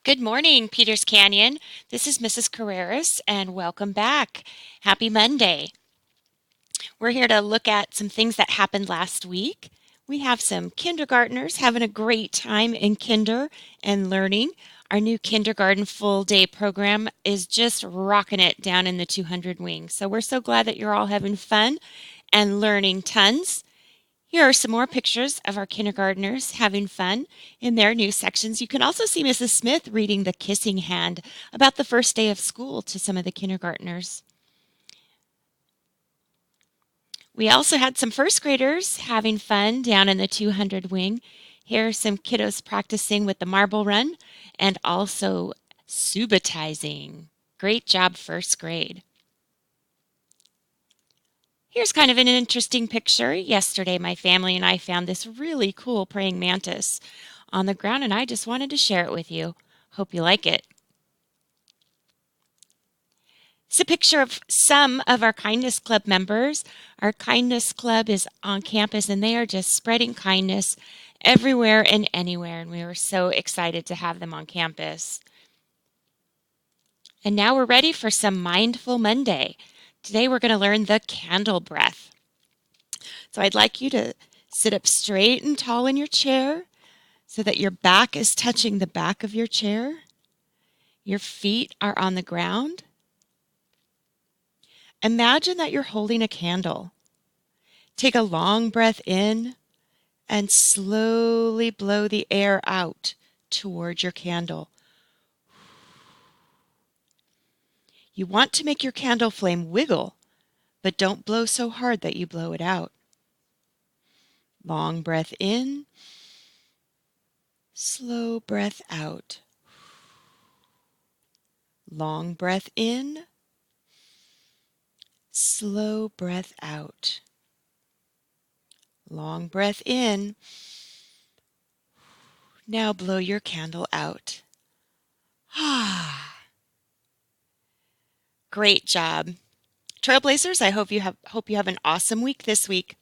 Good morning, Peters Canyon. This is Mrs. Carreras, and welcome back. Happy Monday. We're here to look at some things that happened last week. We have some kindergartners having a great time in kinder and learning. Our new kindergarten full day program is just rocking it down in the 200 wing. So we're so glad that you're all having fun and learning tons. Here are some more pictures of our kindergartners having fun in their new sections. You can also see Mrs. Smith reading the Kissing Hand about the first day of school to some of the kindergartners. We also had some first graders having fun down in the 200 wing. Here are some kiddos practicing with the marble run and also subatizing. Great job, first grade. Here's kind of an interesting picture. Yesterday, my family and I found this really cool praying mantis on the ground, and I just wanted to share it with you. Hope you like it. It's a picture of some of our Kindness Club members. Our Kindness Club is on campus, and they are just spreading kindness everywhere and anywhere, and we were so excited to have them on campus. And now we're ready for some Mindful Monday. Today we're going to learn the candle breath. So I'd like you to sit up straight and tall in your chair so that your back is touching the back of your chair. Your feet are on the ground. Imagine that you're holding a candle. Take a long breath in and slowly blow the air out toward your candle. You want to make your candle flame wiggle, but don't blow so hard that you blow it out. Long breath in, slow breath out. Long breath in, slow breath out. Long breath in. Now blow your candle out. Great job. Trailblazers, I hope you have an awesome week this week.